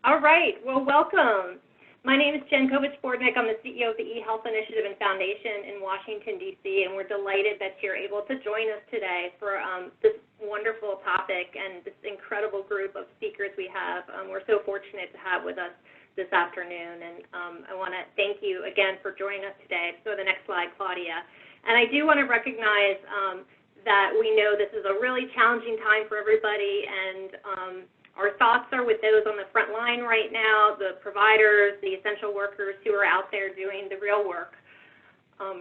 All right, well, welcome. My name is Jen Kovich-Bordnick. I'm the CEO of the Ehealth Initiative and Foundation in Washington, D.C., and we're delighted that you're able to join us today for this wonderful topic and this incredible group of speakers we have. We're so fortunate to have with us this afternoon, and I want to thank you again for joining us today. So the next slide, Claudia. And I do want to recognize that we know this is a really challenging time for everybody, and our thoughts are with those on the front line right now, the providers, the essential workers who are out there doing the real work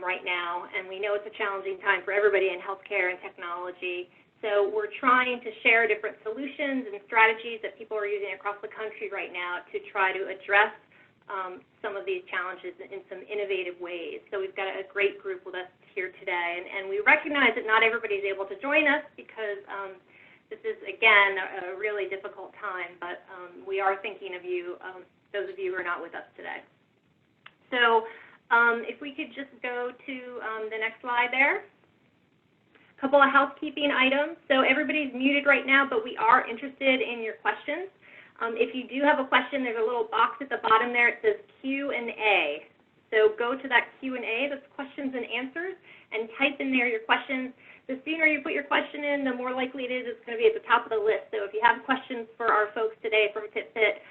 right now. And we know it's a challenging time for everybody in healthcare and technology. So we're trying to share different solutions and strategies that people are using across the country right now to try to address some of these challenges in some innovative ways. So we've got a great group with us here today. And we recognize that not everybody is able to join us because this is, again, a really difficult time, but we are thinking of you, those of you who are not with us today. So if we could just go to the next slide there. A couple of housekeeping items. So everybody's muted right now, but we are interested in your questions. If you do have a question, there's a little box at the bottom there. It says Q&A. So go to that Q&A, that's questions and answers, and type in there your questions. The sooner you put your question in, the more likely it is it's going to be at the top of the list. So if you have questions for our folks today from Fitbit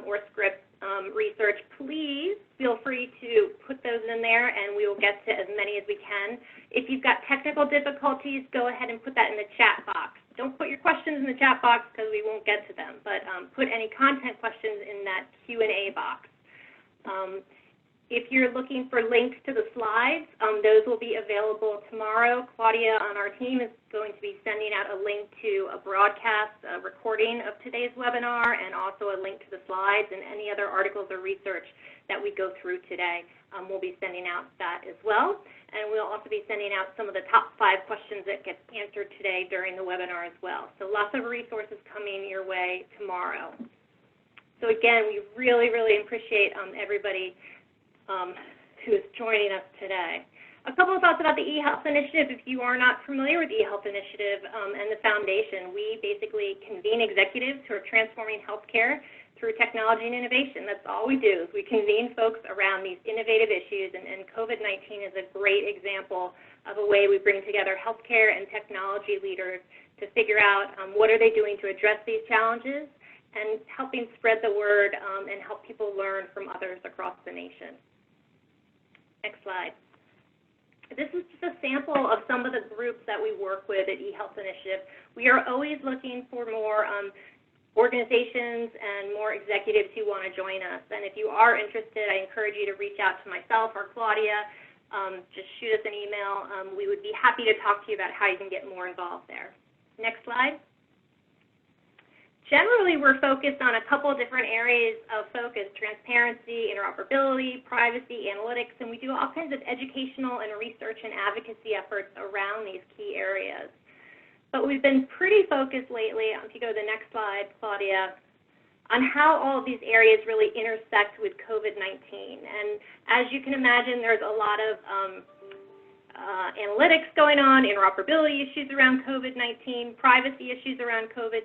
or Scripps research, please feel free to put those in there, and we will get to as many as we can. If you've got technical difficulties, go ahead and put that in the chat box. Don't put your questions in the chat box because we won't get to them, but put any content questions in that Q&A box. If you're looking for links to the slides, those will be available tomorrow. Claudia on our team is going to be sending out a link to a broadcast, a recording of today's webinar, and also a link to the slides and any other articles or research that we go through today. We'll be sending out that as well. And we'll also be sending out some of the top 5 questions that get answered today during the webinar as well. So lots of resources coming your way tomorrow. So again, we really, really appreciate everybody who is joining us today. A couple of thoughts about the Ehealth Initiative. If you are not familiar with the Ehealth Initiative and the Foundation, we basically convene executives who are transforming healthcare through technology and innovation. That's all we do is we convene folks around these innovative issues, and COVID-19 is a great example of a way we bring together healthcare and technology leaders to figure out what are they doing to address these challenges and helping spread the word and help people learn from others across the nation. Next slide. This is just a sample of some of the groups that we work with at Ehealth Initiative. We are always looking for more organizations and more executives who want to join us. And if you are interested, I encourage you to reach out to myself or Claudia. Just shoot us an email. We would be happy to talk to you about how you can get more involved there. Next slide. Generally, we're focused on a couple of different areas of focus: transparency, interoperability, privacy, analytics, and we do all kinds of educational and research and advocacy efforts around these key areas. But we've been pretty focused lately, if you go to the next slide, Claudia, on how all of these areas really intersect with COVID-19. And as you can imagine, there's a lot of analytics going on, interoperability issues around COVID-19, privacy issues around COVID-19,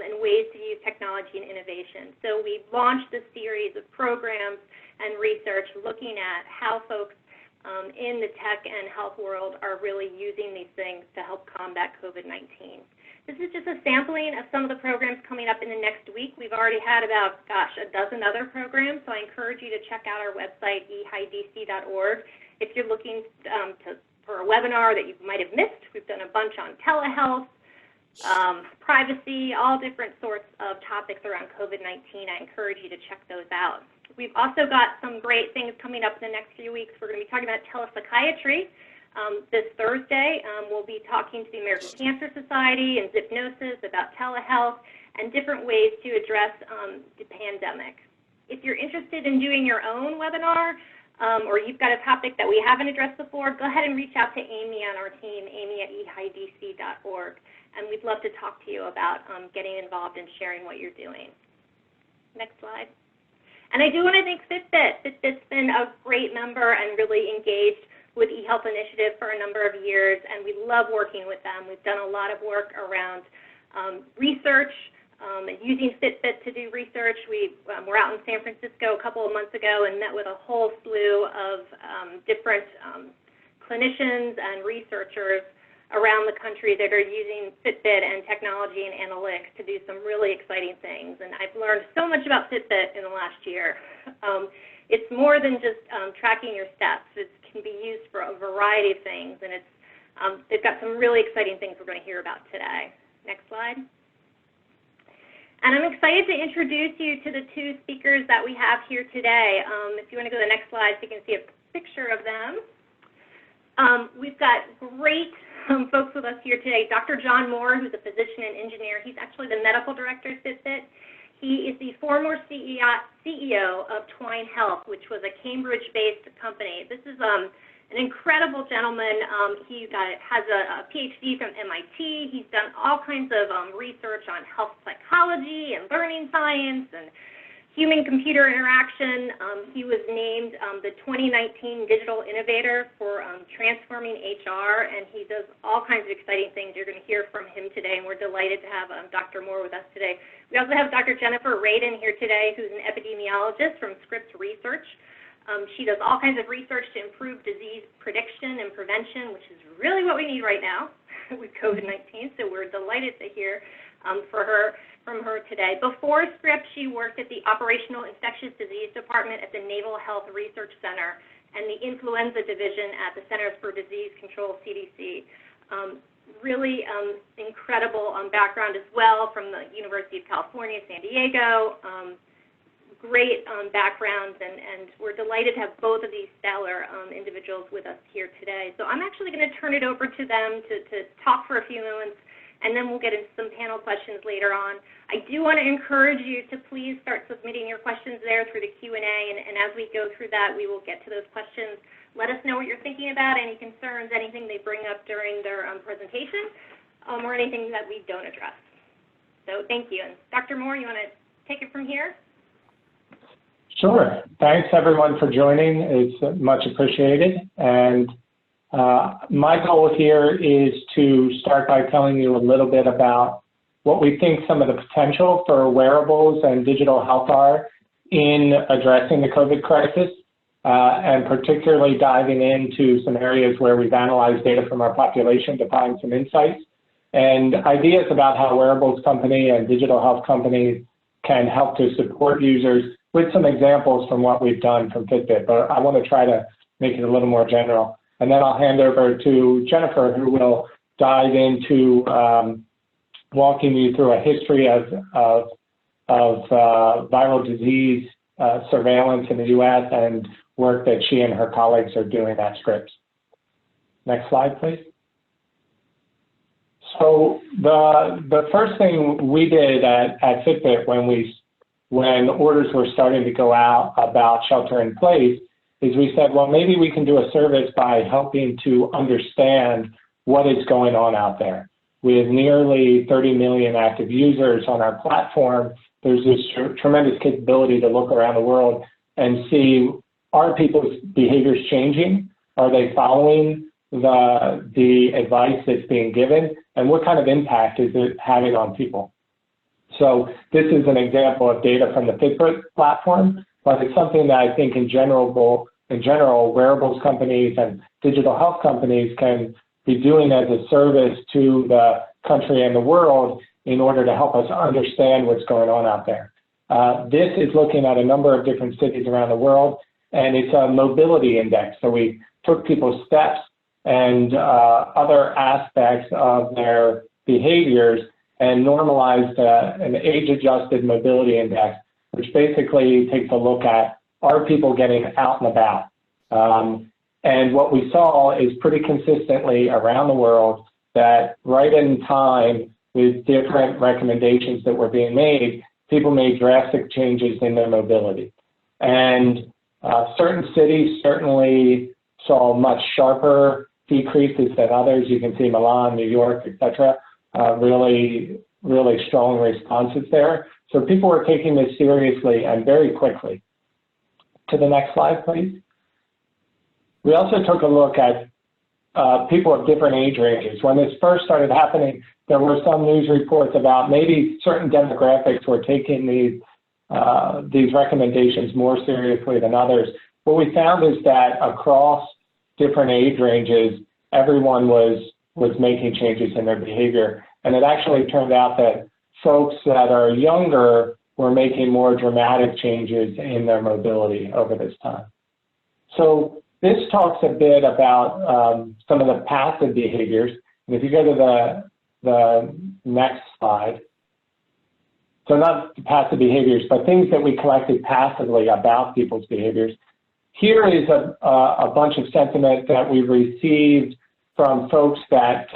and ways to use technology and innovation. So we've launched a series of programs and research looking at how folks in the tech and health world are really using these things to help combat COVID-19. This is just a sampling of some of the programs coming up in the next week. We've already had about, a dozen other programs, so I encourage you to check out our website, ehidc.org. If you're looking for a webinar that you might have missed, we've done a bunch on telehealth, privacy, all different sorts of topics around COVID-19. I encourage you to check those out. We've also got some great things coming up in the next few weeks. We're going to be talking about telepsychiatry. This Thursday, we'll be talking to the American Cancer Society and Hypnosis about telehealth and different ways to address the pandemic. If you're interested in doing your own webinar, or you've got a topic that we haven't addressed before, go ahead and reach out to Amy on our team, amy@ehidc.org, and we'd love to talk to you about getting involved and sharing what you're doing. Next slide. And I do want to thank Fitbit. Fitbit's been a great member and really engaged with Ehealth Initiative for a number of years, and we love working with them. We've done a lot of work around research, and using Fitbit to do research. We were out in San Francisco a couple of months ago and met with a whole slew of different clinicians and researchers around the country that are using Fitbit and technology and analytics to do some really exciting things. And I've learned so much about Fitbit in the last year. It's more than just tracking your steps. It can be used for a variety of things, and they've got some really exciting things we're going to hear about today. Next slide. And I'm excited to introduce you to the two speakers that we have here today. If you want to go to the next slide so you can see a picture of them. We've got great folks with us here today. Dr. John Moore, who's a physician and engineer. He's actually the medical director at Fitbit. He is the former CEO of Twine Health, which was a Cambridge-based company. This is an incredible gentleman. He has a PhD from MIT. He's done all kinds of research on health psychology and learning science and human-computer interaction. He was named the 2019 Digital Innovator for transforming HR, and he does all kinds of exciting things. You're going to hear from him today, and we're delighted to have Dr. Moore with us today. We also have Dr. Jennifer Radin here today, who's an epidemiologist from Scripps Research. She does all kinds of research to improve disease prediction and prevention, which is really what we need right now with COVID-19, so we're delighted to hear from her today. Before Scripps, she worked at the Operational Infectious Disease Department at the Naval Health Research Center and the Influenza Division at the Centers for Disease Control, CDC. Really incredible background as well from the University of California, San Diego. Great backgrounds, and we're delighted to have both of these stellar individuals with us here today. So I'm actually going to turn it over to them to talk for a few moments, and then we'll get into some panel questions later on. I do want to encourage you to please start submitting your questions there through the Q&A, and as we go through that, we will get to those questions. Let us know what you're thinking about, any concerns, anything they bring up during their presentation, or anything that we don't address. So thank you. And Dr. Moore, you want to take it from here? Sure. Thanks, everyone, for joining. It's much appreciated. And my goal here is to start by telling you a little bit about what we think some of the potential for wearables and digital health are in addressing the COVID crisis, and particularly diving into some areas where we've analyzed data from our population to find some insights and ideas about how wearables company and digital health companies can help to support users with some examples from what we've done from Fitbit. But I want to try to make it a little more general. And then I'll hand over to Jennifer, who will dive into walking you through a history of viral disease surveillance in the U.S. and work that she and her colleagues are doing at Scripps. Next slide, please. So the first thing we did at Fitbit when orders were starting to go out about shelter in place is we said, well, maybe we can do a service by helping to understand what is going on out there. With nearly 30 million active users on our platform, there's this tremendous capability to look around the world and see, are people's behaviors changing? Are they following the advice that's being given? And what kind of impact is it having on people? So this is an example of data from the Fitbit platform, but it's something that I think in general, wearables companies and digital health companies can be doing as a service to the country and the world in order to help us understand what's going on out there. This is looking at a number of different cities around the world, and it's a mobility index. So we took people's steps and other aspects of their behaviors and normalized an age-adjusted mobility index, which basically takes a look at, are people getting out and about? And what we saw is pretty consistently around the world that right in time with different recommendations that were being made, people made drastic changes in their mobility. And certain cities certainly saw much sharper decreases than others. You can see Milan, New York, et cetera, really strong responses there. So people were taking this seriously and very quickly. To the next slide, please. We also took a look at people of different age ranges. When this first started happening, there were some news reports about maybe certain demographics were taking these recommendations more seriously than others. What we found is that across different age ranges, everyone was making changes in their behavior. And it actually turned out that folks that are younger were making more dramatic changes in their mobility over this time. So this talks a bit about some of the passive behaviors. And if you go to the next slide, so not the passive behaviors, but things that we collected passively about people's behaviors. Here is a bunch of sentiment that we received from folks that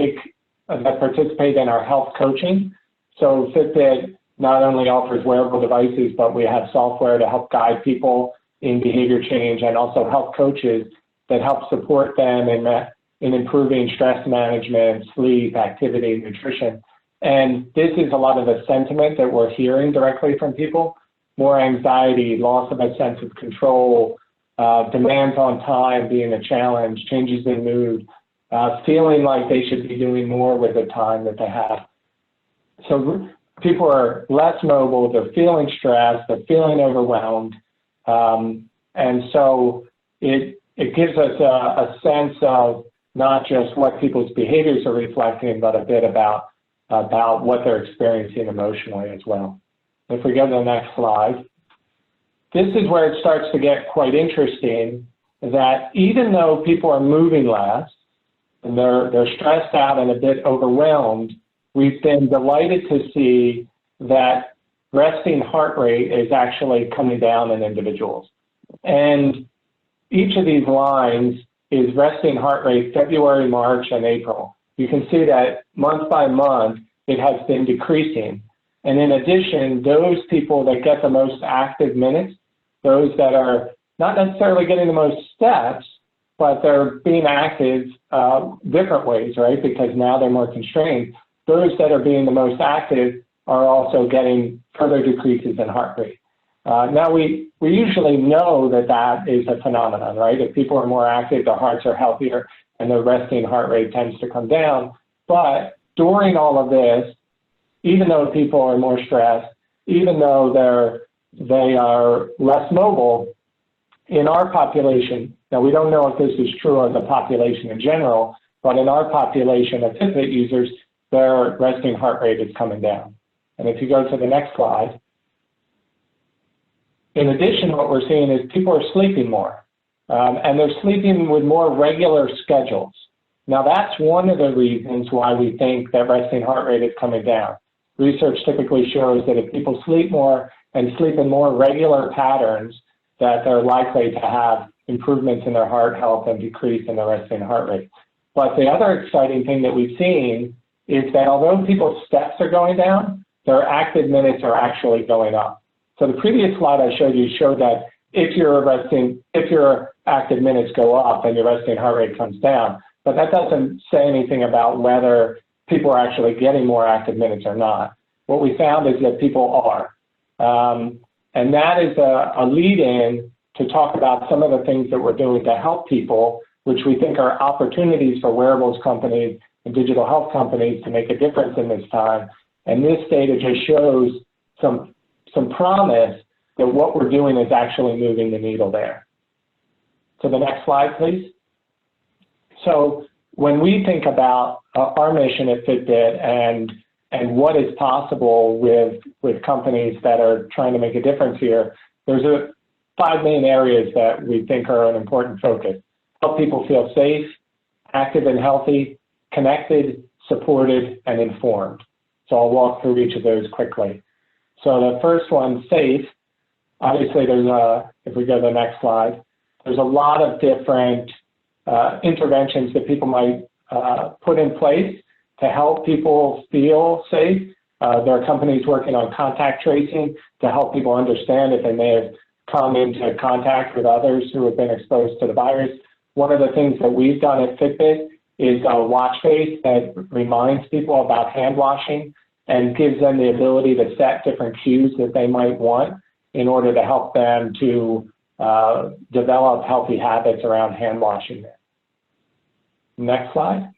participate in our health coaching. So Fitbit not only offers wearable devices, but we have software to help guide people in behavior change, and also health coaches that help support them in improving stress management, sleep, activity, nutrition. And this is a lot of the sentiment that we're hearing directly from people: more anxiety, loss of a sense of control, demands on time being a challenge, changes in mood, feeling like they should be doing more with the time that they have. So people are less mobile, they're feeling stressed, they're feeling overwhelmed. And so it gives us a sense of not just what people's behaviors are reflecting, but a bit about what they're experiencing emotionally as well. If we go to the next slide, this is where it starts to get quite interesting, that even though people are moving less and they're stressed out and a bit overwhelmed, we've been delighted to see that resting heart rate is actually coming down in individuals. And each of these lines is resting heart rate February, March, and April. You can see that month by month, it has been decreasing. And in addition, those people that get the most active minutes, those that are not necessarily getting the most steps, but they're being active different ways, right? Because now they're more constrained. Those that are being the most active are also getting further decreases in heart rate. Now, we usually know that that is a phenomenon, right? If people are more active, their hearts are healthier, and their resting heart rate tends to come down. But during all of this, even though people are more stressed, even though they are less mobile, in our population, now we don't know if this is true of the population in general, but in our population of Fitbit users, their resting heart rate is coming down. And if you go to the next slide, in addition, what we're seeing is people are sleeping more, and they're sleeping with more regular schedules. Now, that's one of the reasons why we think that resting heart rate is coming down. Research typically shows that if people sleep more and sleep in more regular patterns, that they're likely to have improvements in their heart health and decrease in their resting heart rate. But the other exciting thing that we've seen is that although people's steps are going down, their active minutes are actually going up. So the previous slide I showed you showed that if your active minutes go up and your resting heart rate comes down, but that doesn't say anything about whether people are actually getting more active minutes or not. What we found is that people are. And that is a lead-in to talk about some of the things that we're doing to help people, which we think are opportunities for wearables companies and digital health companies to make a difference in this time. And this data just shows some promise that what we're doing is actually moving the needle there. So the next slide, please. So when we think about our mission at Fitbit and what is possible with companies that are trying to make a difference here, there's 5 main areas that we think are an important focus. Help people feel safe, active and healthy, connected, supported, and informed. So I'll walk through each of those quickly. So the first one, safe. Obviously, if we go to the next slide, there's a lot of different interventions that people might put in place to help people feel safe. There are companies working on contact tracing to help people understand if they may have come into contact with others who have been exposed to the virus. One of the things that we've done at Fitbit is a watch face that reminds people about hand washing and gives them the ability to set different cues that they might want in order to help them to develop healthy habits around hand washing. Next slide.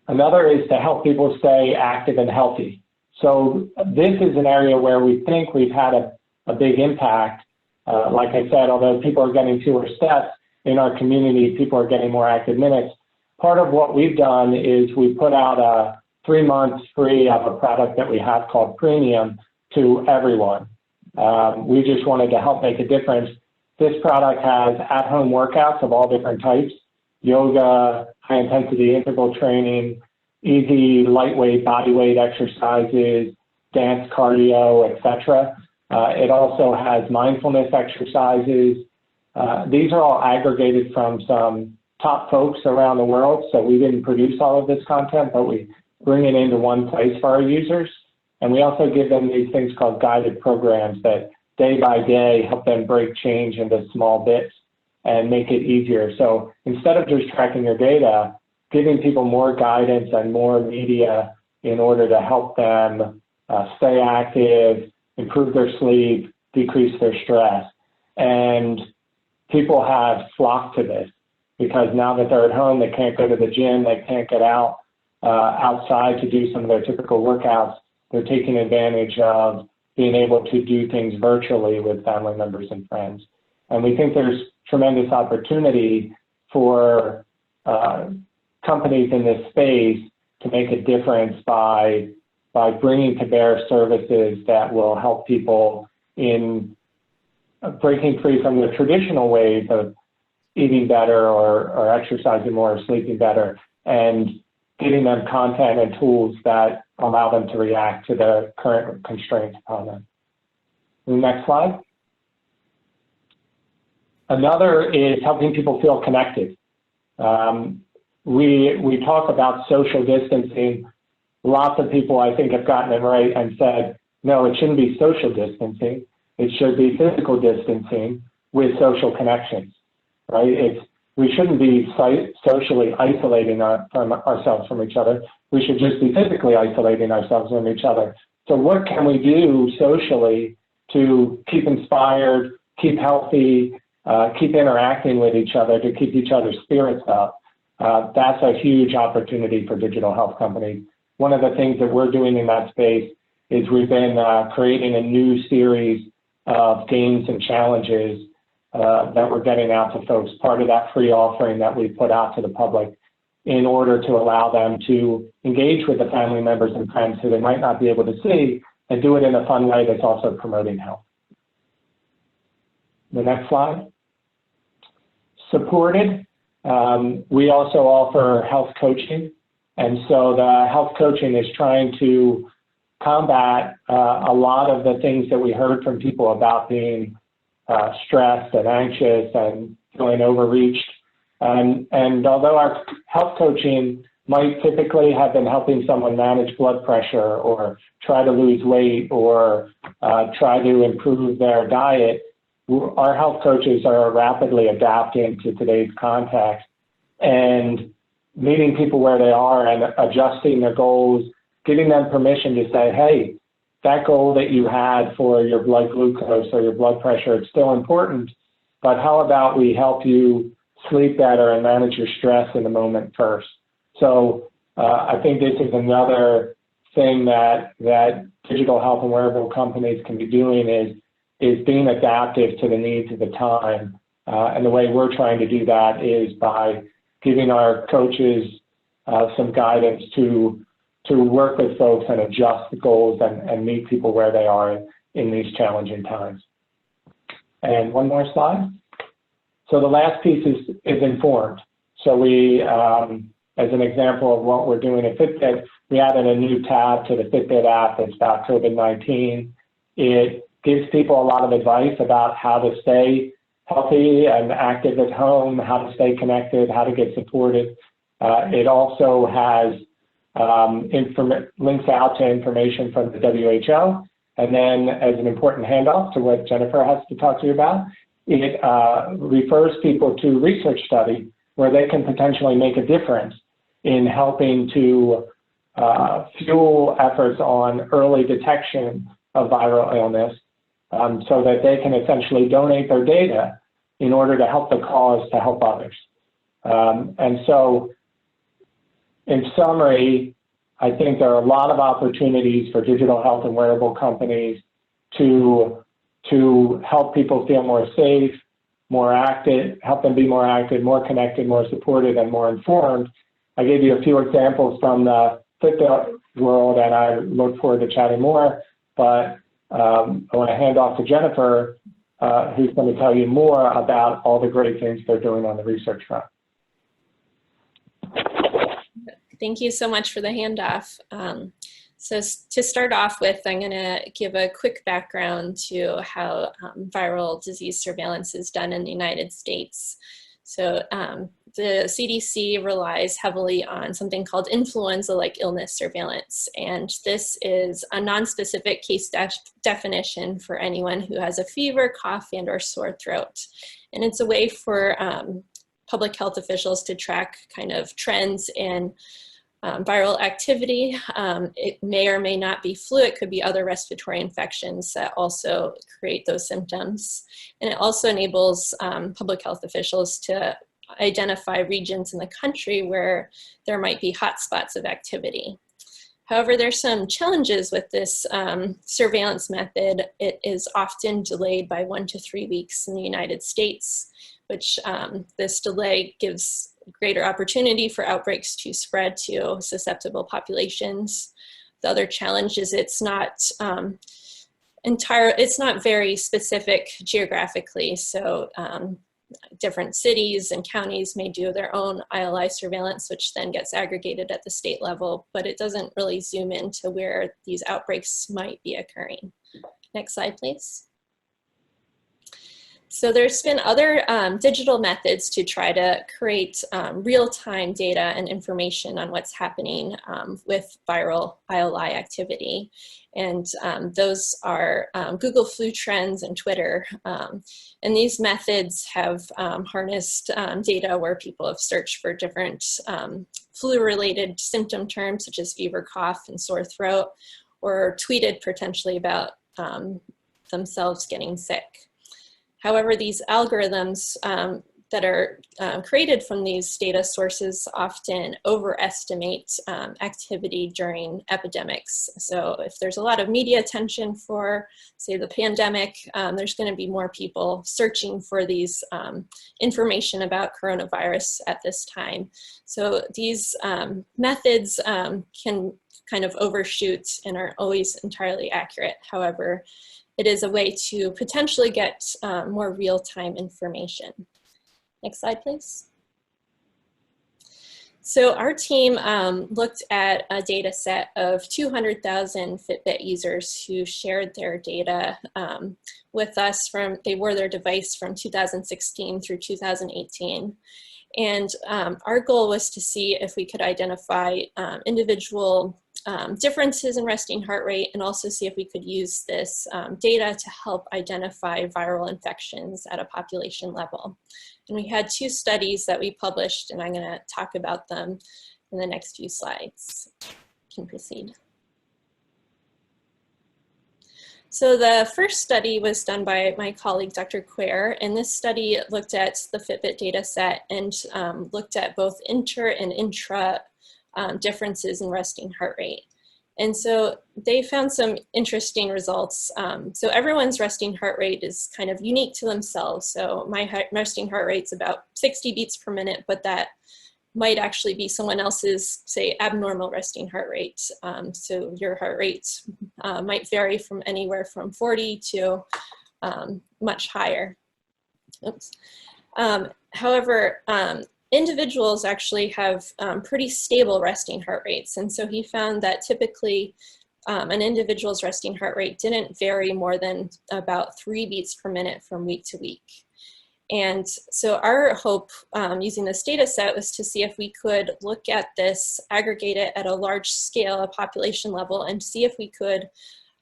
Another is to help people stay active and healthy. So this is an area where we think we've had a big impact. Like I said, although people are getting fewer steps in our community, people are getting more active minutes. Part of what we've done is we put out a 3 months free of a product that we have called Premium to everyone. We just wanted to help make a difference. This product has at-home workouts of all different types: yoga, high-intensity interval training, easy, lightweight bodyweight exercises, dance, cardio, etc. It also has mindfulness exercises. These are all aggregated from some top folks around the world, so we didn't produce all of this content, but we bring it into one place for our users. And we also give them these things called guided programs that day by day help them break change into small bits and make it easier. So instead of just tracking your data, giving people more guidance and more media in order to help them stay active, improve their sleep, decrease their stress. And people have flocked to this because now that they're at home, they can't go to the gym, they can't get out outside to do some of their typical workouts. They're taking advantage of being able to do things virtually with family members and friends. And we think there's tremendous opportunity for companies in this space to make a difference by bringing to bear services that will help people in breaking free from the traditional ways of eating better or exercising more or sleeping better, and giving them content and tools that allow them to react to the current constraints upon them. Next slide. Another is helping people feel connected. We talk about social distancing. Lots of people, I think, have gotten it right and said, no, it shouldn't be social distancing. It should be physical distancing with social connections, right? We shouldn't be socially isolating ourselves from each other. We should just be physically isolating ourselves from each other. So what can we do socially to keep inspired, keep healthy, keep interacting with each other, to keep each other's spirits up? That's a huge opportunity for digital health companies. One of the things that we're doing in that space is we've been creating a new series of games and challenges that we're getting out to folks, part of that free offering that we put out to the public, in order to allow them to engage with the family members and friends who they might not be able to see, and do it in a fun way that's also promoting health. The next slide. Supported. We also offer health coaching. And so the health coaching is trying to combat a lot of the things that we heard from people about being stressed and anxious and feeling overreached. And although our health coaching might typically have been helping someone manage blood pressure or try to lose weight or try to improve their diet, our health coaches are rapidly adapting to today's context and meeting people where they are and adjusting their goals, giving them permission to say, hey, that goal that you had for your blood glucose or your blood pressure, it's still important, but how about we help you sleep better and manage your stress in the moment first? So I think this is another thing that digital health and wearable companies can be doing is being adaptive to the needs of the time. And the way we're trying to do that is by giving our coaches some guidance to work with folks and adjust the goals and meet people where they are in these challenging times. And one more slide. So the last piece is informed. So we, as an example of what we're doing at Fitbit, we added a new tab to the Fitbit app that's about COVID-19. It gives people a lot of advice about how to stay healthy and active at home, how to stay connected, how to get supported. It also has links out to information from the WHO. And then as an important handoff to what Jennifer has to talk to you about, it refers people to research study where they can potentially make a difference in helping to fuel efforts on early detection of viral illness so that they can essentially donate their data in order to help the cause to help others. And so, in summary, I think there are a lot of opportunities for digital health and wearable companies to help people feel more safe, more active, help them be more active, more connected, more supported, and more informed. I gave you a few examples from the Fitbit world, and I look forward to chatting more, but I want to hand off to Jennifer, who's going to tell you more about all the great things they're doing on the research front. Thank you so much for the handoff. So to start off with, I'm going to give a quick background to how viral disease surveillance is done in the United States. So the CDC relies heavily on something called influenza-like illness surveillance. And this is a non-specific case definition for anyone who has a fever, cough, and or sore throat. And it's a way for public health officials to track kind of trends in viral activity. It may or may not be flu. It could be other respiratory infections that also create those symptoms. And it also enables public health officials to identify regions in the country where there might be hotspots of activity. However, there's some challenges with this surveillance method. It is often delayed by 1 to 3 weeks in the United States, which this delay gives greater opportunity for outbreaks to spread to susceptible populations. The other challenge is it's not very specific geographically. So different cities and counties may do their own ILI surveillance, which then gets aggregated at the state level, but it doesn't really zoom into where these outbreaks might be occurring. Next slide, please. So there's been other digital methods to try to create real-time data and information on what's happening with viral ILI activity. And those are Google Flu Trends and Twitter. And these methods have harnessed data where people have searched for different flu-related symptom terms such as fever, cough, and sore throat, or tweeted potentially about themselves getting sick. However, these algorithms that are created from these data sources often overestimate activity during epidemics. So if there's a lot of media attention for, say, the pandemic, there's going to be more people searching for these information about coronavirus at this time. So these methods can kind of overshoot and aren't always entirely accurate. However, it is a way to potentially get more real-time information. Next slide, please. So our team looked at a data set of 200,000 Fitbit users who shared their data with us they wore their device from 2016 through 2018. And our goal was to see if we could identify individual differences in resting heart rate, and also see if we could use this data to help identify viral infections at a population level. And we had 2 studies that we published, and I'm going to talk about them in the next few slides. You can proceed. So the first study was done by my colleague, Dr. Quare, and this study looked at the Fitbit data set and looked at both inter and intra differences in resting heart rate. And so they found some interesting results. So everyone's resting heart rate is kind of unique to themselves. So my resting heart rate's about 60 beats per minute, but that might actually be someone else's, say, abnormal resting heart rate. So your heart rate might vary from anywhere from 40 to much higher. Oops. However, individuals actually have pretty stable resting heart rates. And so he found that typically an individual's resting heart rate didn't vary more than about 3 beats per minute from week to week. And so our hope using this data set was to see if we could look at this, aggregate it at a large scale, a population level, and see if we could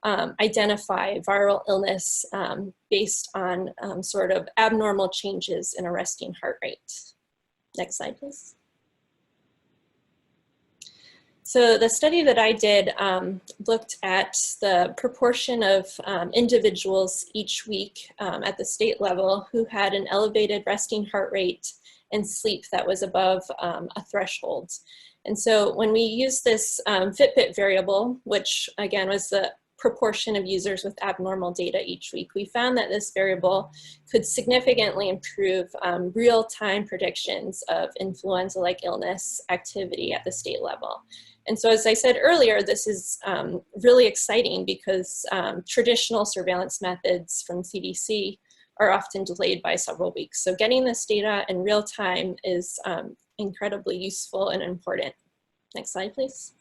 identify viral illness based on sort of abnormal changes in a resting heart rate. Next slide, please. So the study that I did looked at the proportion of individuals each week at the state level who had an elevated resting heart rate and sleep that was above a threshold. And so when we used this Fitbit variable, which again was the proportion of users with abnormal data each week, we found that this variable could significantly improve real-time predictions of influenza-like illness activity at the state level. And so, as I said earlier, this is really exciting because traditional surveillance methods from CDC are often delayed by several weeks. So getting this data in real time is incredibly useful and important. Next slide, please.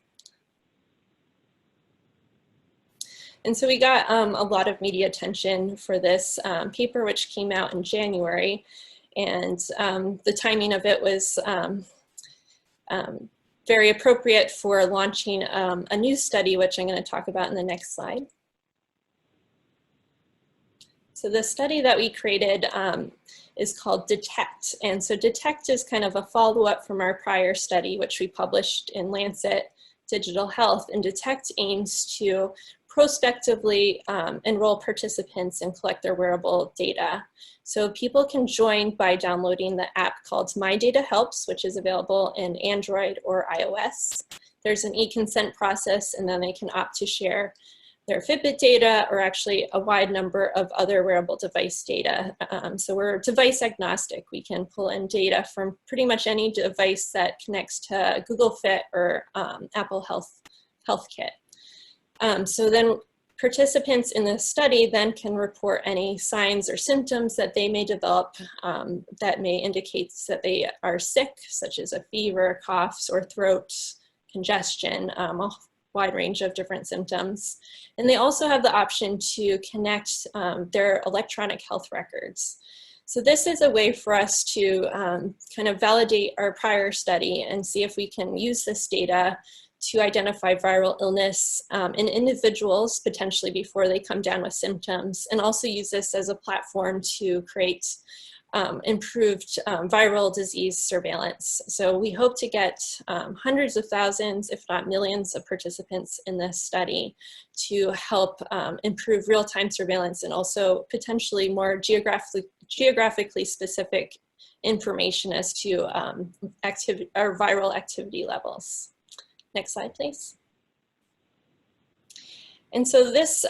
And so we got a lot of media attention for this paper, which came out in January. And the timing of it was very appropriate for launching a new study, which I'm going to talk about in the next slide. So the study that we created is called DETECT. And so DETECT is kind of a follow-up from our prior study, which we published in Lancet Digital Health. And DETECT aims to prospectively enroll participants and collect their wearable data. So people can join by downloading the app called My Data Helps, which is available in Android or iOS. There's an e-consent process, and then they can opt to share their Fitbit data or actually a wide number of other wearable device data. So we're device agnostic. We can pull in data from pretty much any device that connects to Google Fit or Apple Health Kit. So then participants in the study then can report any signs or symptoms that they may develop that may indicate that they are sick, such as a fever, coughs, or throat congestion, a wide range of different symptoms. And they also have the option to connect their electronic health records. So this is a way for us to kind of validate our prior study and see if we can use this data to identify viral illness in individuals potentially before they come down with symptoms, and also use this as a platform to create improved viral disease surveillance. So we hope to get hundreds of thousands, if not millions, of participants in this study to help improve real-time surveillance and also potentially more geographically specific information as to viral activity levels. Next slide, please. And so this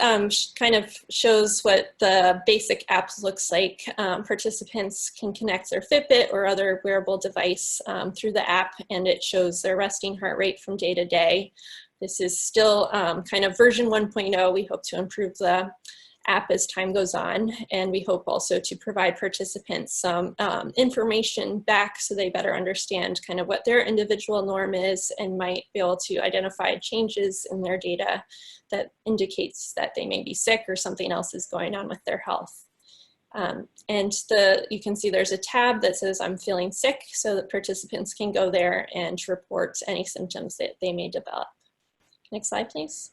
kind of shows what the basic app looks like. Participants can connect their Fitbit or other wearable device through the app, and it shows their resting heart rate from day to day. This is still kind of version 1.0. We hope to improve the app as time goes on, and we hope also to provide participants some information back so they better understand kind of what their individual norm is and might be able to identify changes in their data that indicates that they may be sick or something else is going on with their health. And you can see there's a tab that says I'm feeling sick, so that participants can go there and report any symptoms that they may develop. Next slide, please.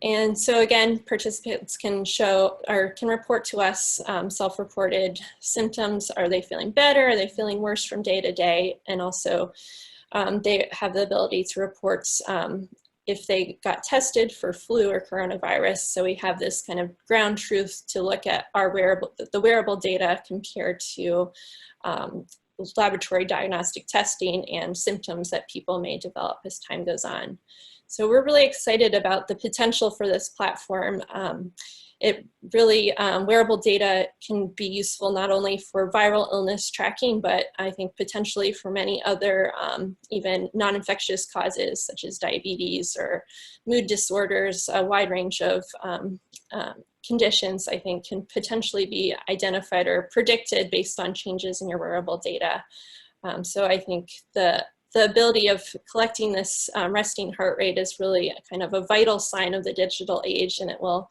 And so again, participants can show or can report to us self-reported symptoms. Are they feeling better? Are they feeling worse from day to day? And also they have the ability to report if they got tested for flu or coronavirus. So we have this kind of ground truth to look at our the wearable data compared to laboratory diagnostic testing and symptoms that people may develop as time goes on. So we're really excited about the potential for this platform. It really, wearable data can be useful not only for viral illness tracking, but I think potentially for many other even non-infectious causes such as diabetes or mood disorders. A wide range of conditions I think can potentially be identified or predicted based on changes in your wearable data. So I think the ability of collecting this resting heart rate is really kind of a vital sign of the digital age, and it will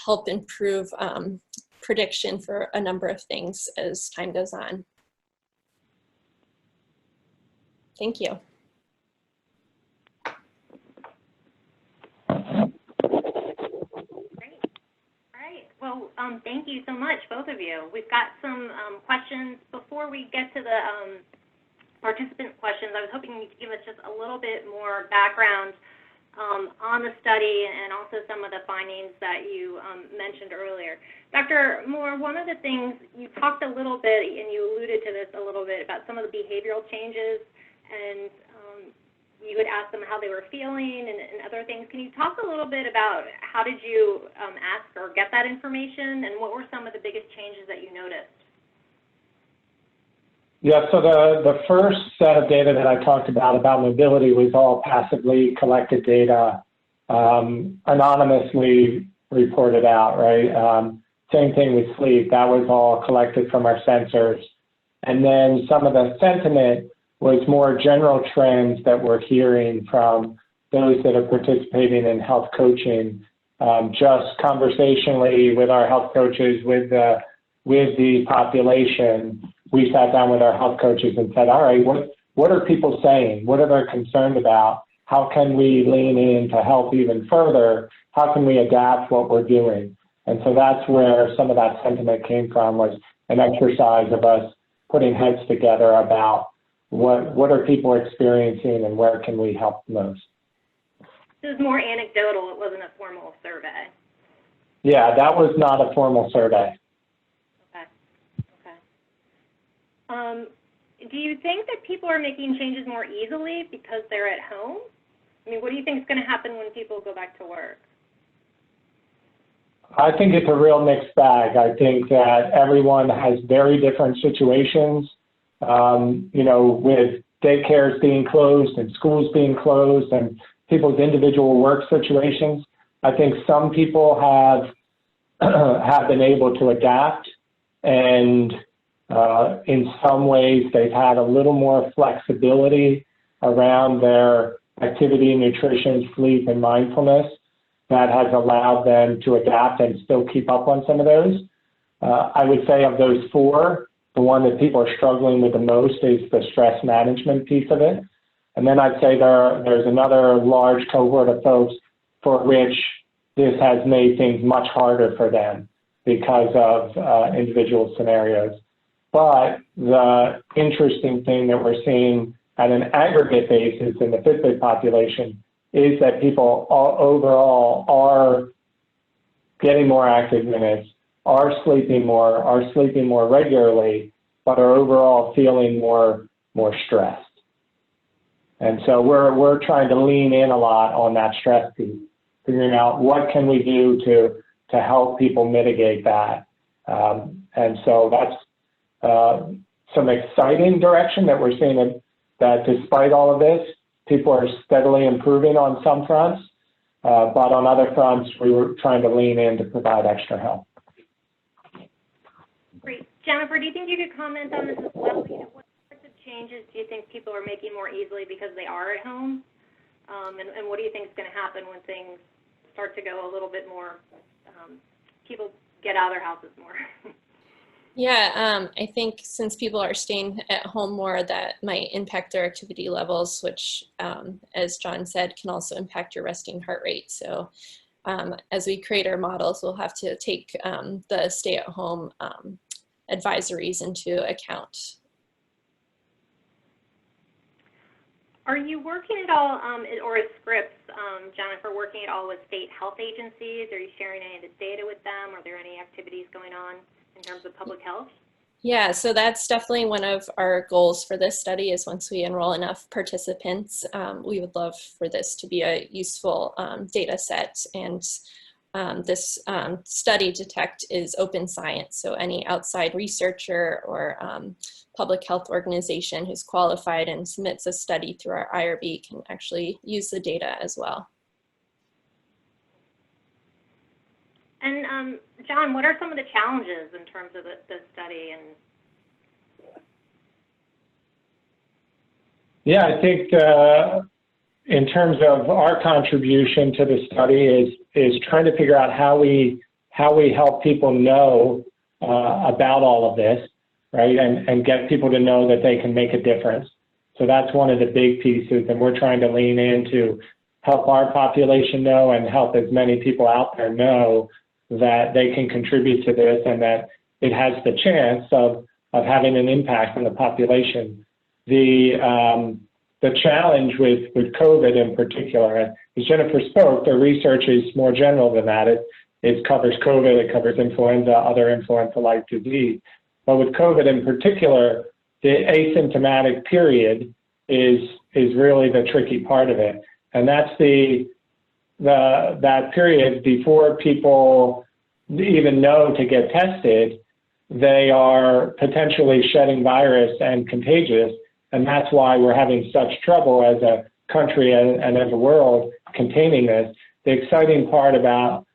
help improve prediction for a number of things as time goes on. Thank you. Great. All right. Well, thank you so much, both of you. We've got some questions before we get to the participant questions. I was hoping you could give us just a little bit more background on the study and also some of the findings that you mentioned earlier. Dr. Moore, one of the things you talked a little bit, and you alluded to this a little bit, about some of the behavioral changes, and you would ask them how they were feeling and other things. Can you talk a little bit about how did you ask or get that information, and what were some of the biggest changes that you noticed? Yeah, so the first set of data that I talked about mobility was all passively collected data, anonymously reported out, right? Same thing with sleep. That was all collected from our sensors. And then some of the sentiment was more general trends that we're hearing from those that are participating in health coaching, just conversationally with our health coaches, with the population. We sat down with our health coaches and said, all right, what are people saying? What are they concerned about? How can we lean in to help even further? How can we adapt what we're doing? And so that's where some of that sentiment came from, was an exercise of us putting heads together about what are people experiencing and where can we help most. It was more anecdotal. It wasn't a formal survey. Yeah, that was not a formal survey. Do you think that people are making changes more easily because they're at home? I mean, what do you think is going to happen when people go back to work? I think it's a real mixed bag. I think that everyone has very different situations, you know, with daycares being closed and schools being closed and people's individual work situations. I think some people have been able to adapt, and in some ways they've had a little more flexibility around their activity, nutrition, sleep, and mindfulness that has allowed them to adapt and still keep up on some of those. I would say of those four, the one that people are struggling with the most is the stress management piece of it. And then I'd say there's another large cohort of folks for which this has made things much harder for them because of individual scenarios. But the interesting thing that we're seeing at an aggregate basis in the Fitbit population is that people overall are getting more active minutes, are sleeping more regularly, but are overall feeling more stressed. And so we're trying to lean in a lot on that stress piece, figuring out what can we do to help people mitigate that. And so that's some exciting direction that we're seeing, that despite all of this, people are steadily improving on some fronts, but on other fronts, we were trying to lean in to provide extra help. Great. Jennifer, do you think you could comment on this as well? You know, what sorts of changes do you think people are making more easily because they are at home? And what do you think is going to happen when things start to go a little bit more, people get out of their houses more? Yeah, I think since people are staying at home more, that might impact their activity levels, which, as John said, can also impact your resting heart rate. So as we create our models, we'll have to take the stay-at-home advisories into account. Are you working at all, or is Scripps, Jennifer, working at all with state health agencies? Are you sharing any of this data with them? Are there any activities going on in terms of public health? Yeah, so that's definitely one of our goals for this study, is once we enroll enough participants, we would love for this to be a useful data set. And this study DETECT is open science, so any outside researcher or public health organization who's qualified and submits a study through our IRB can actually use the data as well. And John, what are some of the challenges in terms of the study? And yeah, I think in terms of our contribution to the study is trying to figure out how we help people know about all of this, right, and get people to know that they can make a difference. So that's one of the big pieces, and we're trying to lean in to help our population know and help as many people out there know that they can contribute to this and that it has the chance of having an impact on the population. the challenge with COVID in particular, and as Jennifer spoke, the research is more general than that. It covers COVID, it covers influenza, other influenza-like disease. But with COVID in particular, the asymptomatic period is really the tricky part of it. And that's that period before people even know to get tested, they are potentially shedding virus and contagious. And that's why we're having such trouble as a country and as a world containing this. The exciting part about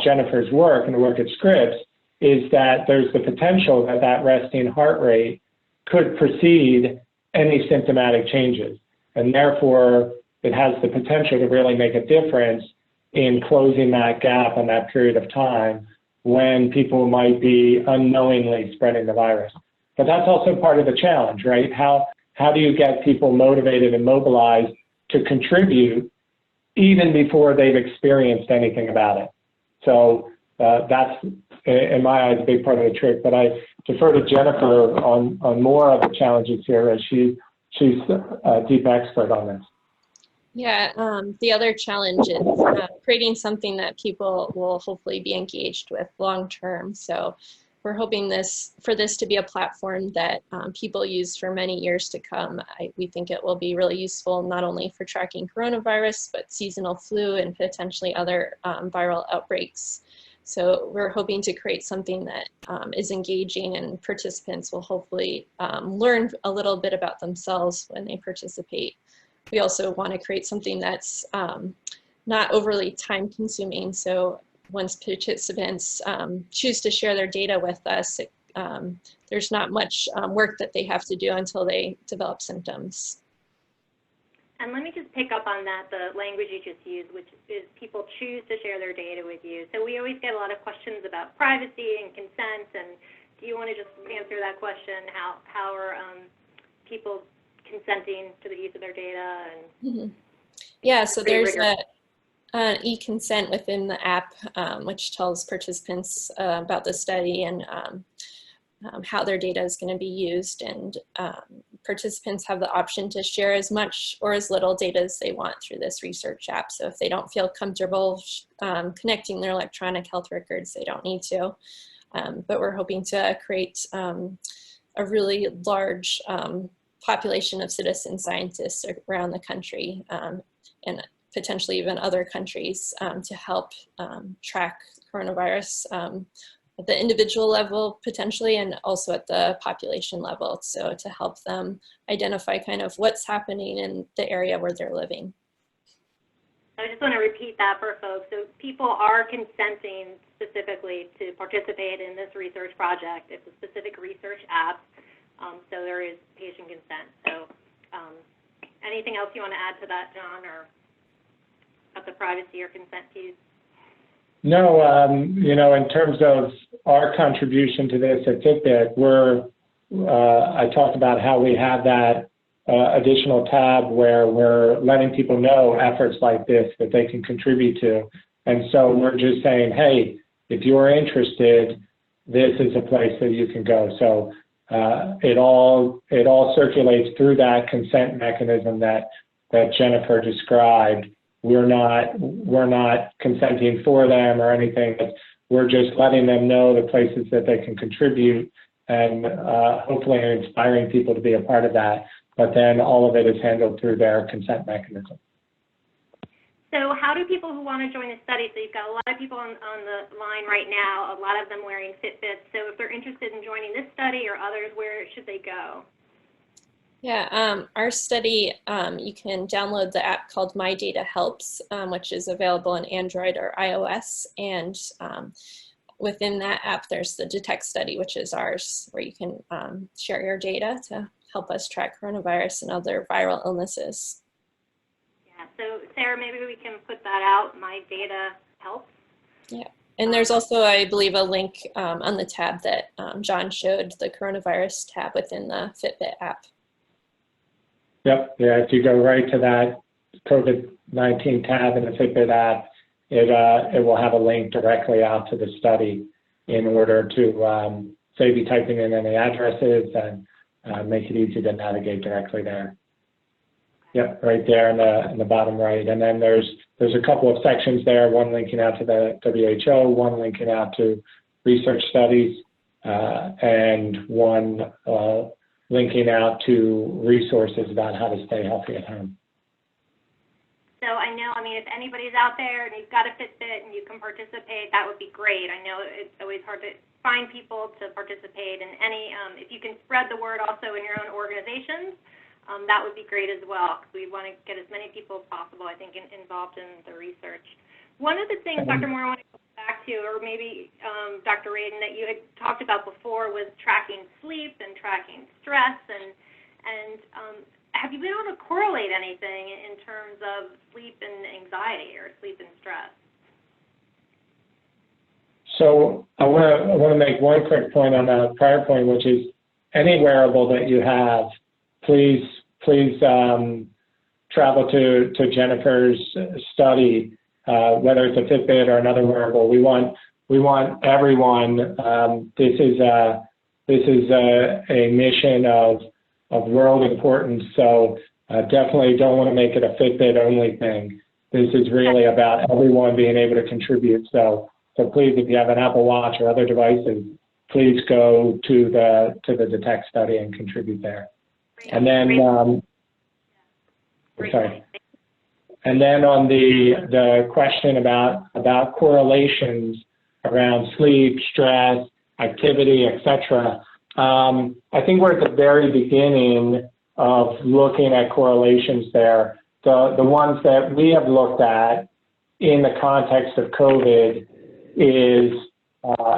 Jennifer's work and the work at Scripps is that there's the potential that resting heart rate could precede any symptomatic changes. And therefore, it has the potential to really make a difference in closing that gap and that period of time when people might be unknowingly spreading the virus. But that's also part of the challenge, right? How do you get people motivated and mobilized to contribute even before they've experienced anything about it? So that's, in my eyes, a big part of the trick. But I defer to Jennifer on more of the challenges here, as she's a deep expert on this. Yeah, the other challenge is creating something that people will hopefully be engaged with long term. So we're hoping for this to be a platform that people use for many years to come. We think it will be really useful not only for tracking coronavirus, but seasonal flu and potentially other viral outbreaks. So we're hoping to create something that is engaging, and participants will hopefully learn a little bit about themselves when they participate. We also want to create something that's not overly time consuming. So once participants choose to share their data with us, there's not much work that they have to do until they develop symptoms. And let me just pick up on that, the language you just used, which is people choose to share their data with you. So we always get a lot of questions about privacy and consent, and do you want to just answer that question? How are people consenting to the use of their data? And yeah, so there's an e-consent within the app, which tells participants about the study and how their data is going to be used, and participants have the option to share as much or as little data as they want through this research app. So if they don't feel comfortable connecting their electronic health records, they don't need to. But we're hoping to create a really large population of citizen scientists around the country, and potentially even other countries, to help track coronavirus at the individual level potentially, and also at the population level, so to help them identify kind of what's happening in the area where they're living. I just want to repeat that for folks. So people are consenting specifically to participate in this research project. It's a specific research app, so there is patient consent. So anything else you want to add to that, John, or about the privacy or consent piece? No, in terms of our contribution to this at Fitbit, I talked about how we have that additional tab where we're letting people know efforts like this that they can contribute to. And so we're just saying, hey, if you're interested, this is a place that you can go. So it all circulates through that consent mechanism that Jennifer described. We're not consenting for them or anything. We're just letting them know the places that they can contribute, and hopefully inspiring people to be a part of that. But then all of it is handled through their consent mechanism. So how do people who want to join the study, so you've got a lot of people on the line right now, a lot of them wearing Fitbits. So if they're interested in joining this study or others, where should they go? Yeah, our study, you can download the app called My Data Helps, which is available on Android or iOS. And within that app, there's the Detect study, which is ours, where you can share your data to help us track coronavirus and other viral illnesses. Yeah, so Sarah, maybe we can put that out, My Data Helps. Yeah, and there's also, I believe, a link on the tab that John showed, the coronavirus tab within the Fitbit app. Yep, yeah, if you go right to that COVID-19 tab in the Fitbit app, it will have a link directly out to the study in order to save you typing in any addresses and make it easy to navigate directly there. Yep, right there in the bottom right. And then there's a couple of sections there, one linking out to the WHO, one linking out to research studies, and one linking out to resources about how to stay healthy at home. So I know, I mean, if anybody's out there and you've got a Fitbit and you can participate, that would be great. I know it's always hard to find people to participate in any, if you can spread the word also in your own organizations, that would be great as well, because we want to get as many people as possible, I think, involved in the research. One of the things, Dr. Moore, I want to go back to, or maybe Dr. Radin, that you had talked about before was tracking sleep and tracking stress, and have you been able to correlate anything in terms of sleep and anxiety or sleep and stress? So I want to make one quick point on that prior point, which is any wearable that you have, please travel to Jennifer's study, whether it's a Fitbit or another wearable. We want everyone. This is a mission of world importance. So definitely don't want to make it a Fitbit only thing. This is really about everyone being able to contribute. So please, if you have an Apple Watch or other devices, please go to the Detect study and contribute there. And then, sorry. And then on the question about correlations around sleep, stress, activity, etc. I think we're at the very beginning of looking at correlations there. The ones that we have looked at in the context of COVID is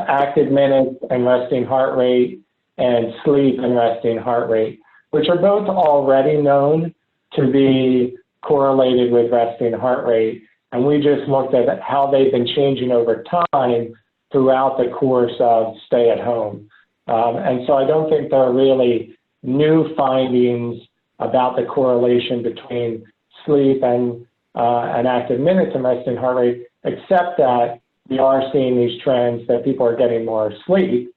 active minutes and resting heart rate and sleep and resting heart rate, which are both already known to be correlated with resting heart rate. And we just looked at how they've been changing over time throughout the course of stay at home. And so I don't think there are really new findings about the correlation between sleep and active minutes and resting heart rate, except that we are seeing these trends that people are getting more sleep,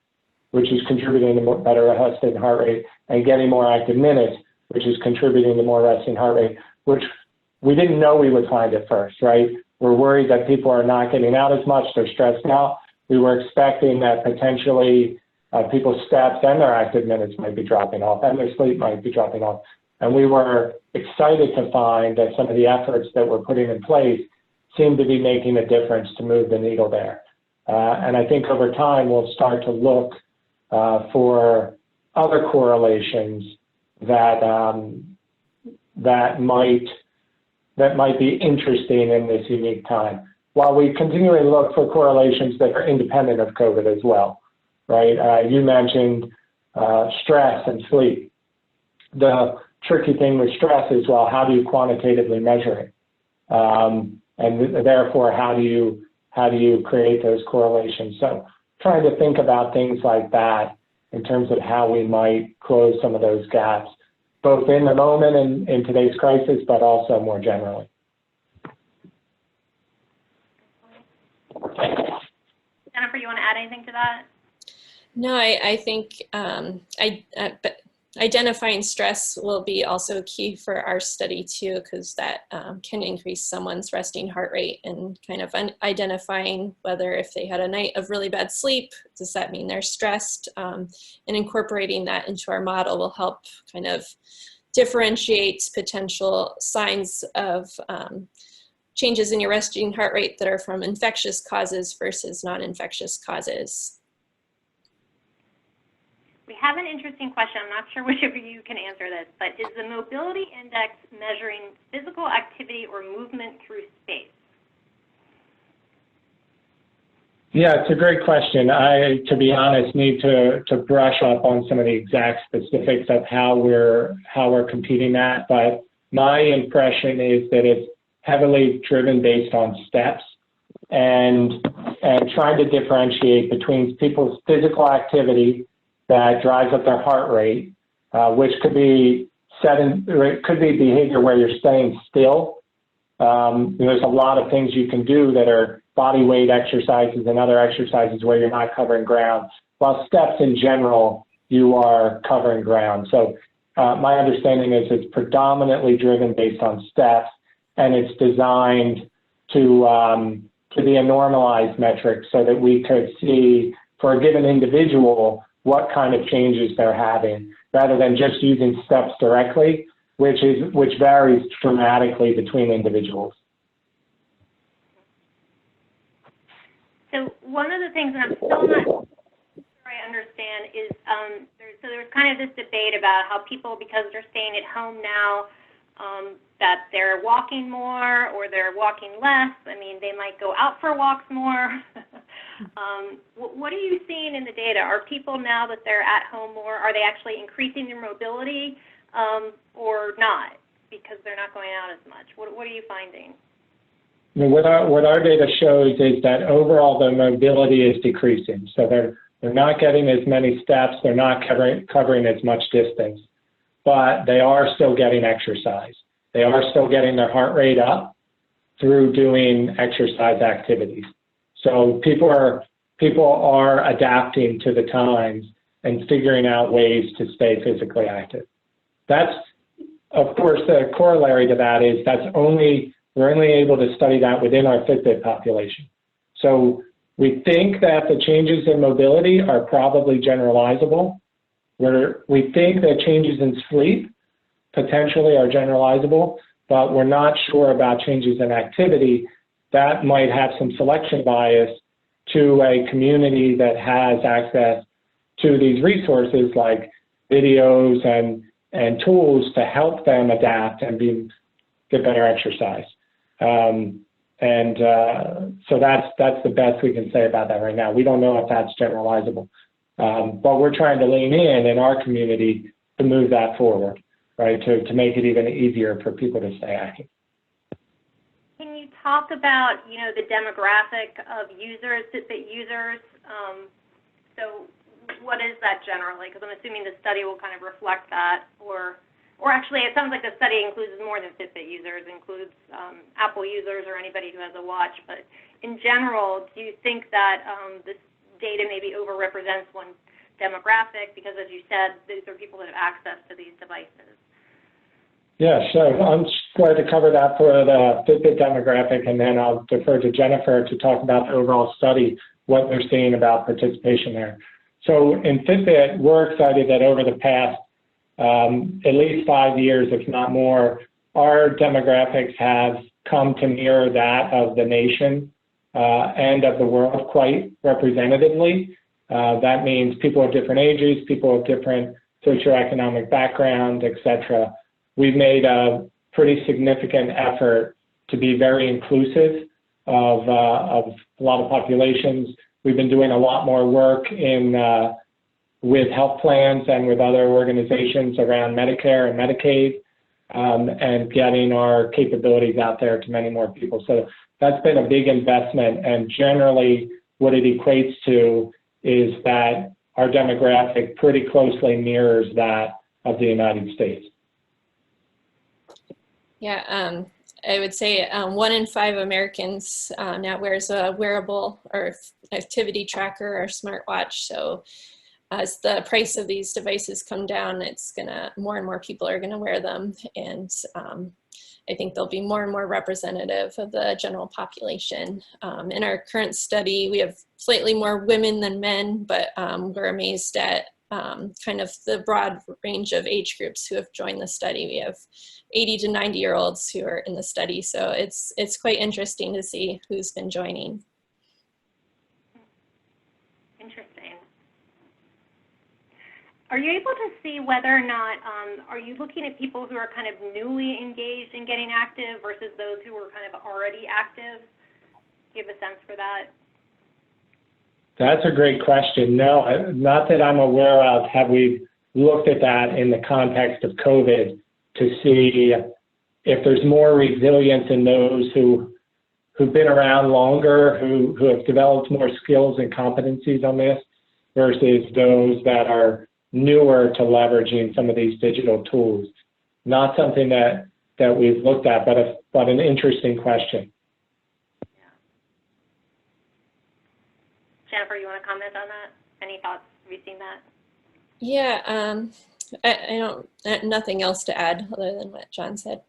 which is contributing to better resting heart rate, and getting more active minutes, which is contributing to more resting heart rate, which we didn't know we would find at first, right? We're worried that people are not getting out as much, they're stressed out. We were expecting that potentially people's steps and their active minutes might be dropping off, and their sleep might be dropping off. And we were excited to find that some of the efforts that we're putting in place seem to be making a difference to move the needle there. And I think over time, we'll start to look for other correlations that might be interesting in this unique time, while we continually look for correlations that are independent of COVID as well, right? You mentioned stress and sleep. The tricky thing with stress is, well, how do you quantitatively measure it? And therefore, how do you create those correlations? So trying to think about things like that in terms of how we might close some of those gaps, both in the moment and in today's crisis, but also more generally. Jennifer, you want to add anything to that? No, I think identifying stress will be also key for our study too, because that can increase someone's resting heart rate, and kind of identifying whether if they had a night of really bad sleep, does that mean they're stressed? And incorporating that into our model will help kind of differentiate potential signs of changes in your resting heart rate that are from infectious causes versus non-infectious causes. We have an interesting question. I'm not sure which of you can answer this, but is the mobility index measuring physical activity or movement through space? Yeah, it's a great question. I, to be honest, need to brush up on some of the exact specifics of how we're computing that. But my impression is that it's heavily driven based on steps, and trying to differentiate between people's physical activity that drives up their heart rate, which could be behavior where you're staying still. There's a lot of things you can do that are body weight exercises and other exercises where you're not covering ground. While steps in general, you are covering ground. So my understanding is it's predominantly driven based on steps, and it's designed to be a normalized metric so that we could see for a given individual what kind of changes they're having, rather than just using steps directly, which varies dramatically between individuals. So one of the things that I'm still not sure I understand is there's kind of this debate about how people, because they're staying at home now, that they're walking more or they're walking less. I mean, they might go out for walks more. What are you seeing in the data? Are people, now that they're at home more, are they actually increasing their mobility or not, because they're not going out as much? What are you finding? What our data shows is that overall the mobility is decreasing. So they're not getting as many steps, they're not covering as much distance, but they are still getting exercise. They are still getting their heart rate up through doing exercise activities. So people are adapting to the times and figuring out ways to stay physically active. That's, of course, the corollary to that is we're only able to study that within our Fitbit population. So we think that the changes in mobility are probably generalizable. We think that changes in sleep potentially are generalizable, but we're not sure about changes in activity. That might have some selection bias to a community that has access to these resources like videos and tools to help them adapt and get better exercise. So that's the best we can say about that right now. We don't know if that's generalizable, but we're trying to lean in our community to move that forward, right, to make it even easier for people to stay active. Can you talk about, the demographic of users, Fitbit users? So what is that generally? Because I'm assuming the study will kind of reflect that, or actually it sounds like the study includes more than Fitbit users, includes Apple users or anybody who has a watch. But in general, do you think that this data maybe overrepresents one demographic? Because as you said, these are people that have access to these devices. Yeah, so I'm glad to cover that for the Fitbit demographic, and then I'll defer to Jennifer to talk about the overall study, what they're seeing about participation there. So in Fitbit, we're excited that over the past at least 5 years, if not more, our demographics have come to mirror that of the nation and of the world quite representatively. That means people of different ages, people of different socioeconomic backgrounds, et cetera. We've made a pretty significant effort to be very inclusive of a lot of populations. We've been doing a lot more work with health plans and with other organizations around Medicare and Medicaid, and getting our capabilities out there to many more people. So that's been a big investment, and generally what it equates to is that our demographic pretty closely mirrors that of the United States. Yeah, I would say 1 in 5 Americans now wears a wearable or activity tracker or smartwatch. So as the price of these devices come down, more and more people are gonna wear them. And I think they'll be more and more representative of the general population. In our current study, we have slightly more women than men, but we're amazed at kind of the broad range of age groups who have joined the study. We have 80 to 90-year-olds who are in the study, so it's quite interesting to see who's been joining. Interesting. Are you able to see whether or not, are you looking at people who are kind of newly engaged in getting active versus those who were kind of already active? Do you have a sense for that? That's a great question. No, not that I'm aware of. Have we looked at that in the context of COVID to see if there's more resilience in those who've been around longer, who have developed more skills and competencies on this versus those that are newer to leveraging some of these digital tools? Not something that we've looked at, but an interesting question. Jennifer, you want to comment on that? Any thoughts? Have you seen that? Yeah, I don't, nothing else to add other than what John said.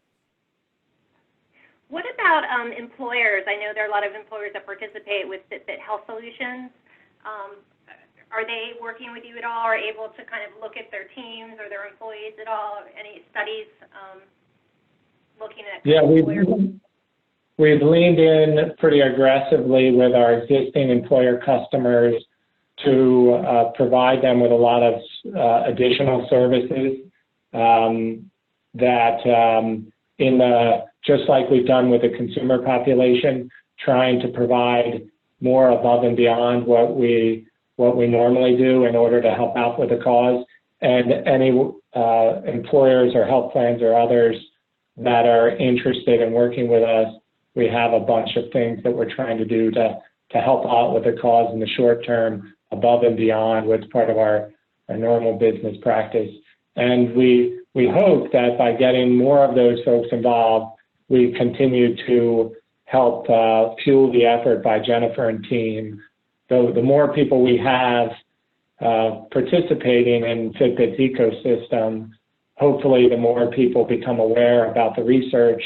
What about employers? I know there are a lot of employers that participate with Fitbit Health Solutions. Are they working with you at all, or able to kind of look at their teams or their employees at all? Any studies looking at employers? We've leaned in pretty aggressively with our existing employer customers to provide them with a lot of additional services just like we've done with the consumer population, trying to provide more above and beyond what we normally do in order to help out with the cause. And any employers or health plans or others that are interested in working with us, we have a bunch of things that we're trying to do to help out with the cause in the short term, above and beyond what's part of our normal business practice. And we hope that by getting more of those folks involved, we continue to help fuel the effort by Jennifer and team. So the more people we have participating in Fitbit's ecosystem, hopefully the more people become aware about the research,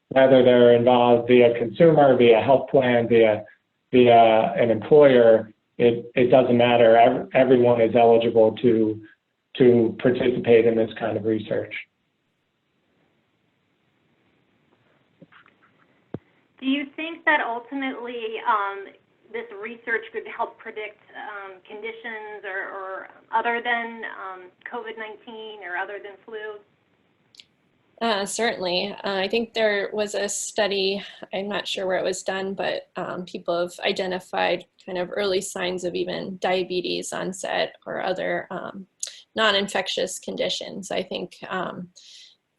whether they're involved via consumer, via health plan, via an employer. It doesn't matter. Everyone is eligible to participate in this kind of research. Do you think that ultimately this research could help predict conditions or other than COVID-19 or other than flu? Certainly. I think there was a study, I'm not sure where it was done, but people have identified kind of early signs of even diabetes onset or other non-infectious conditions. I think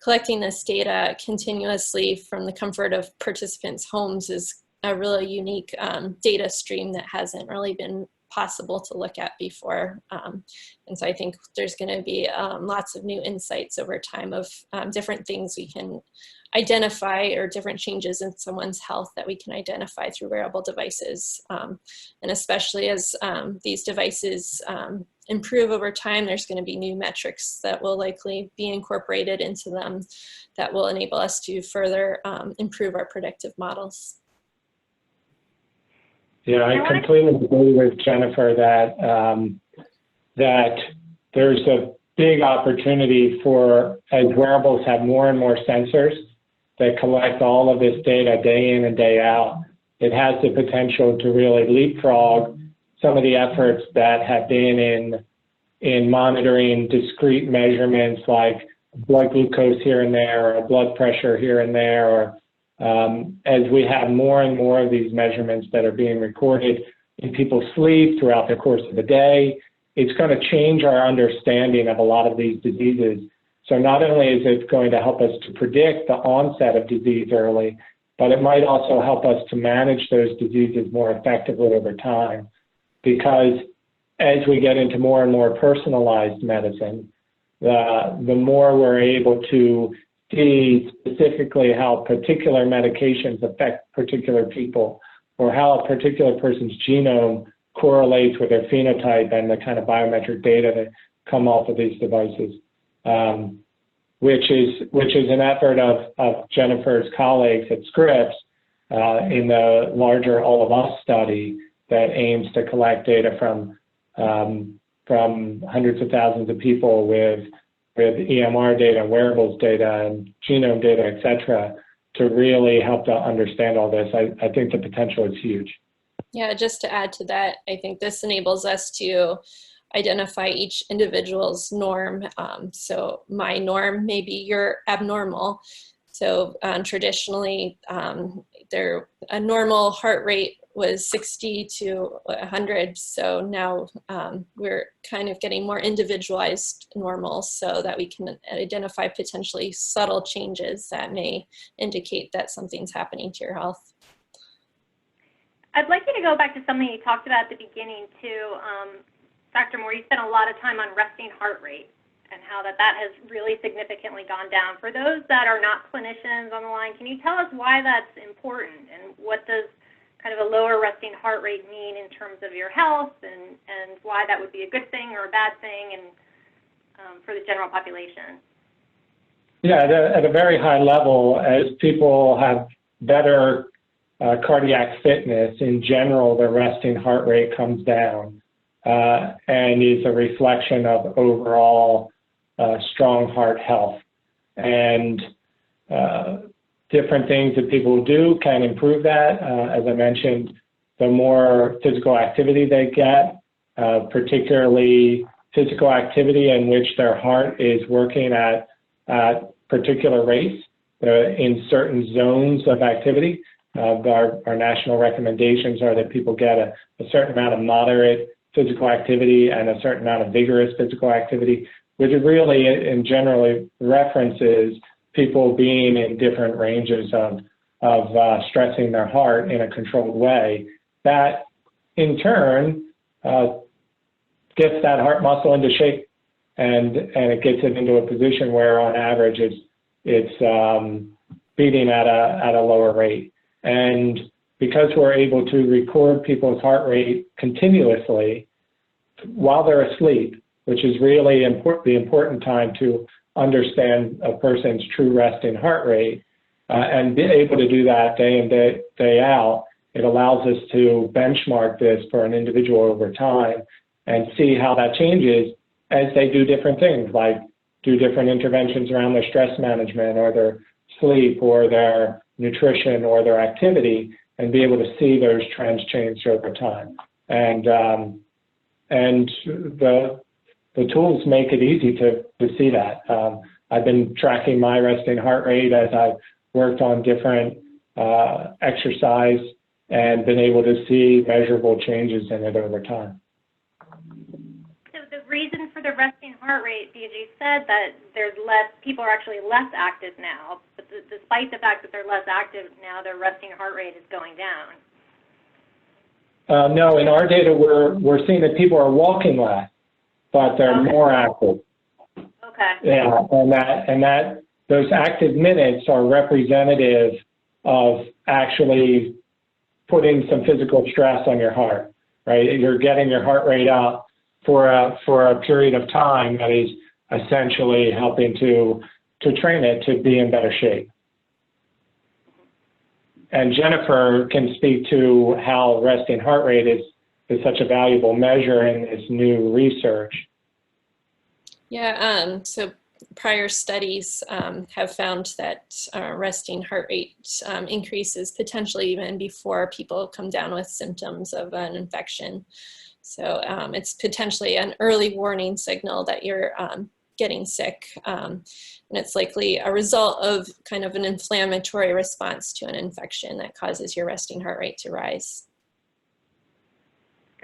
collecting this data continuously from the comfort of participants' homes is a really unique data stream that hasn't really been possible to look at before. And so I think there's going to be lots of new insights over time of different things we can identify, or different changes in someone's health that we can identify through wearable devices. And especially as these devices improve over time, there's going to be new metrics that will likely be incorporated into them that will enable us to further improve our predictive models. Yeah, I completely agree with Jennifer that there's a big opportunity for, as wearables have more and more sensors that collect all of this data day in and day out, it has the potential to really leapfrog some of the efforts that have been in monitoring discrete measurements like blood glucose here and there, or blood pressure here and there, or as we have more and more of these measurements that are being recorded in people's sleep throughout the course of the day, it's going to change our understanding of a lot of these diseases. So not only is it going to help us to predict the onset of disease early, but it might also help us to manage those diseases more effectively over time. Because as we get into more and more personalized medicine, the more we're able to see specifically how particular medications affect particular people, or how a particular person's genome correlates with their phenotype and the kind of biometric data that come off of these devices, which is an effort of Jennifer's colleagues at Scripps in the larger All of Us study that aims to collect data from hundreds of thousands of people with EMR data, wearables data, and genome data, et cetera, to really help to understand all this. I think the potential is huge. Yeah, just to add to that, I think this enables us to identify each individual's norm. So my norm may be your abnormal. So traditionally, a normal heart rate was 60 to 100. So now we're kind of getting more individualized normals so that we can identify potentially subtle changes that may indicate that something's happening to your health. I'd like you to go back to something you talked about at the beginning too. Dr. Moore, you spent a lot of time on resting heart rate and how that has really significantly gone down. For those that are not clinicians on the line, can you tell us why that's important, and what does kind of a lower resting heart rate mean in terms of your health, and why that would be a good thing or a bad thing, and for the general population? Yeah, at a very high level, as people have better cardiac fitness, in general, their resting heart rate comes down and is a reflection of overall strong heart health. And different things that people do can improve that. As I mentioned, the more physical activity they get, particularly physical activity in which their heart is working at particular rates in certain zones of activity. Our national recommendations are that people get a certain amount of moderate physical activity and a certain amount of vigorous physical activity, which really and generally references people being in different ranges of stressing their heart in a controlled way. That, in turn, gets that heart muscle into shape, and it gets it into a position where, on average, it's beating at a lower rate. And because we're able to record people's heart rate continuously while they're asleep, which is really the important time to understand a person's true resting heart rate, and be able to do that day in, day out, it allows us to benchmark this for an individual over time and see how that changes as they do different things, like do different interventions around their stress management or their sleep or their nutrition or their activity, and be able to see those trends change over time. And the tools make it easy to see that. I've been tracking my resting heart rate as I've worked on different exercise and been able to see measurable changes in it over time. So the reason for the resting heart rate, because you said that there's less, people are actually less active now, but despite the fact that they're less active now, their resting heart rate is going down. No, in our data, we're seeing that people are walking less, but they're more active. Okay. Yeah, and that those active minutes are representative of actually putting some physical stress on your heart, right? You're getting your heart rate up for a period of time that is essentially helping to train it to be in better shape. And Jennifer can speak to how resting heart rate is such a valuable measure in this new research. Yeah, so prior studies have found that resting heart rate increases potentially even before people come down with symptoms of an infection. So it's potentially an early warning signal that you're getting sick, and it's likely a result of kind of an inflammatory response to an infection that causes your resting heart rate to rise.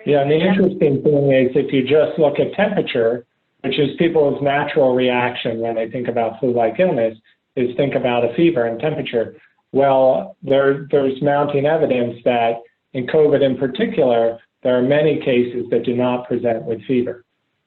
Yeah, and the interesting thing is if you just look at temperature, which is people's natural reaction when they think about flu-like illness, is think about a fever and temperature. Well, there's mounting evidence that in COVID in particular, there are many cases that do not present with fever.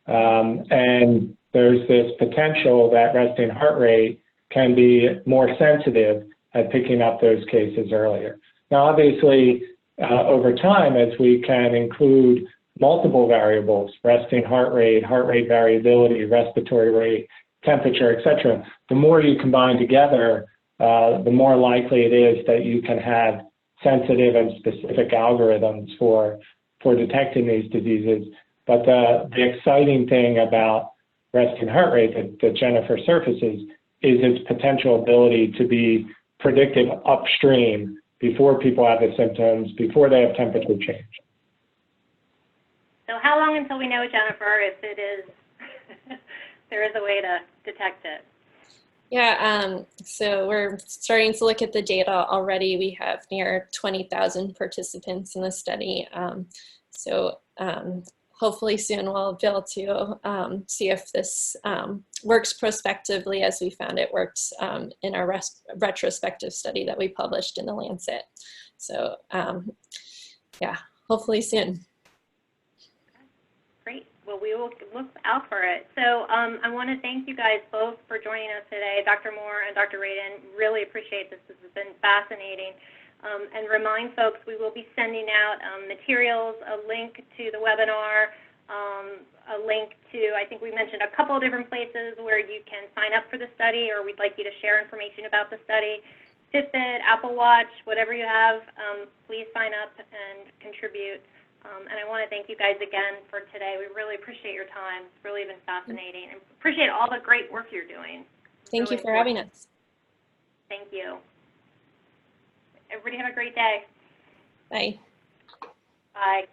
And there's this potential that resting heart rate can be more sensitive at picking up those cases earlier. Now, obviously, over time, as we can include multiple variables, resting heart rate variability, respiratory rate, temperature, et cetera, the more you combine together, the more likely it is that you can have sensitive and specific algorithms for detecting these diseases. But the exciting thing about resting heart rate that Jennifer surfaces is its potential ability to be predictive upstream before people have the symptoms, before they have temperature change. So how long until we know, Jennifer, if it is, there is a way to detect it? Yeah, so we're starting to look at the data already. We have near 20,000 participants in the study. So hopefully soon we'll be able to see if this works prospectively, as we found it worked in our retrospective study that we published in the Lancet. So yeah, hopefully soon. Great. Well, we will look out for it. So I want to thank you guys both for joining us today. Dr. Moore and Dr. Radin, really appreciate this. This has been fascinating. And remind folks, we will be sending out materials, a link to the webinar, a link to, I think we mentioned a couple of different places where you can sign up for the study, or we'd like you to share information about the study. Fitbit, Apple Watch, whatever you have, please sign up and contribute. And I want to thank you guys again for today. We really appreciate your time. It's really been fascinating, and appreciate all the great work you're doing. Thank you for having us. Thank you. Everybody have a great day. Bye. Bye.